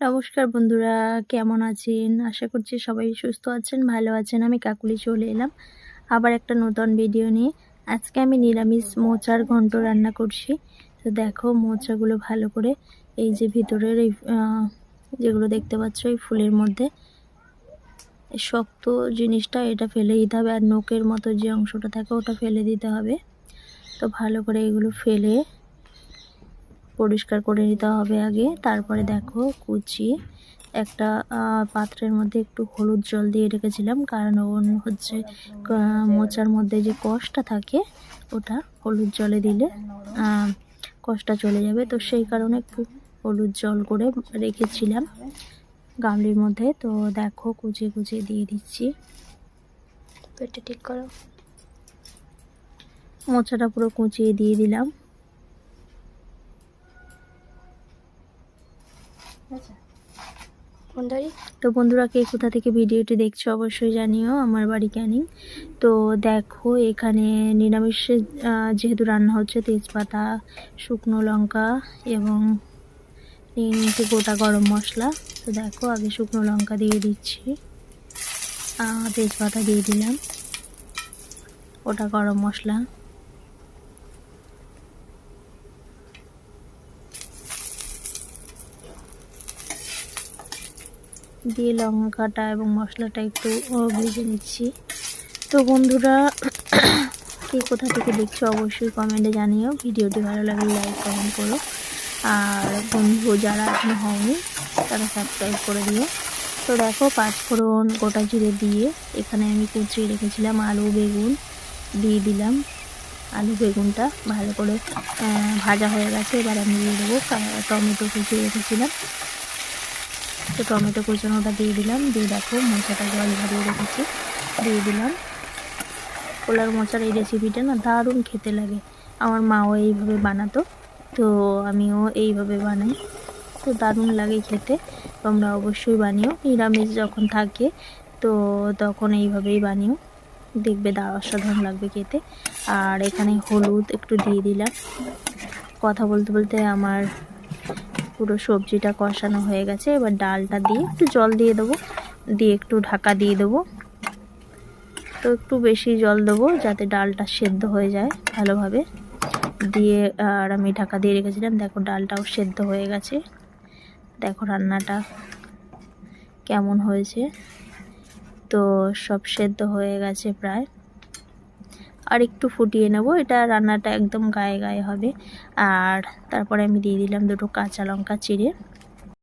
নমস্কার বন্ধুরা, কেমন আছেন? আশা করছি সবাই সুস্থ আছেন, ভালো আছেন। আমি কাকুলি চলে এলাম আবার একটা নতুন ভিডিও নিয়ে। আজকে আমি নিরামিষ মোচার ঘন্ট রান্না করছি। তো দেখো মোচাগুলো ভালো করে এই যে ভিতরের এই যেগুলো দেখতে পাচ্ছ এই ফুলের মধ্যে এই শক্ত জিনিসটা এটা ফেলে দিতে হবে, আর নোকের মতো যে অংশটা থাকে ওটা ফেলে দিতে হবে। তো ভালো করে এগুলো ফেলে পরিষ্কার করে নিতে হবে আগে। তারপরে দেখো কুচিয়ে একটা পাত্রের মধ্যে একটু হলুদ জল দিয়ে রেখেছিলাম, কারণ হচ্ছে মোচার মধ্যে যে কষটা থাকে ওটা হলুদ জলে দিলে কষটা চলে যাবে। তো সেই কারণে একটু হলুদ জল করে রেখেছিলাম গামলির মধ্যে। তো দেখো কুচিয়ে কুচিয়ে দিয়ে দিচ্ছি। তো এটা ঠিক করো, মোচাটা পুরো কুচিয়ে দিয়ে দিলাম। তো বন্ধুরা, কে কোথা থেকে ভিডিওটি দেখছো অবশ্যই জানিও। আমার বাড়ি ক্যানিং। তো দেখো এখানে নিরামিষে যেহেতু রান্না হচ্ছে, তেজপাতা, শুকনো লঙ্কা এবং নিয়ে নিয়েছি গোটা গরম মশলা। তো দেখো আগে শুকনো লঙ্কা দিয়ে দিচ্ছি, তেজপাতা দিয়ে দিলাম, গোটা গরম মশলা দিয়ে লঙ্কাটা এবং মশলাটা একটু ভেজে নিচ্ছি। তো বন্ধুরা, কে কোথা থেকে দেখছো অবশ্যই কমেন্টে জানিও। ভিডিওটি ভালো লাগলে লাইক কমেন্ট করো, আর বন্ধু যারা এখনো হয়নি তারা সাবস্ক্রাইব করে দিও। তো দেখো পাঁচফোড়ন, গোটা জিরে দিয়ে এখানে আমি কুচিয়ে রেখেছিলাম আলু বেগুন দিয়ে দিলাম। আলু বেগুনটা ভালো করে ভাজা হয়ে গেছে। এবার আমি দিয়ে দেবো টমেটো কুচিয়ে রেখেছিলাম। তো টমেটো কুচানোটা দিয়ে দিলাম, দিয়ে দেখো মোচাটা জল ভরিয়ে রেখেছি দিয়ে দিলাম। পোলার মোচার এই রেসিপিটা না দারুণ খেতে লাগে। আমার মাও এইভাবে বানাতো, তো আমিও এইভাবে বানাই। তো দারুণ লাগে খেতে। তোমরা অবশ্যই বানিও, নিরামিষ যখন থাকে তো তখন এইভাবেই বানিও, দেখবে অসাধারণ লাগবে খেতে। আর এখানে হলুদ একটু দিয়ে দিলাম। কথা বলতে বলতে আমার পুরো সবজিটা কষানো হয়ে গেছে। এবার ডালটা দিয়ে একটু জল দিয়ে দেবো, দিয়ে একটু ঢাকা দিয়ে দেবো। তো একটু বেশি জল দেবো যাতে ডালটা সেদ্ধ হয়ে যায় ভালোভাবে দিয়ে। আর আমি ঢাকা দিয়ে রেখেছিলাম। দেখো ডালটাও সেদ্ধ হয়ে গেছে। দেখো রান্নাটা কেমন হয়েছে। তো সব সেদ্ধ হয়ে গেছে প্রায়, আর একটু ফুটিয়ে নেব। এটা রান্নাটা একদম গায়ে গায়ে হবে। আর তারপরে আমি দিয়ে দিলাম দুটো কাঁচা লঙ্কা চিড়ে।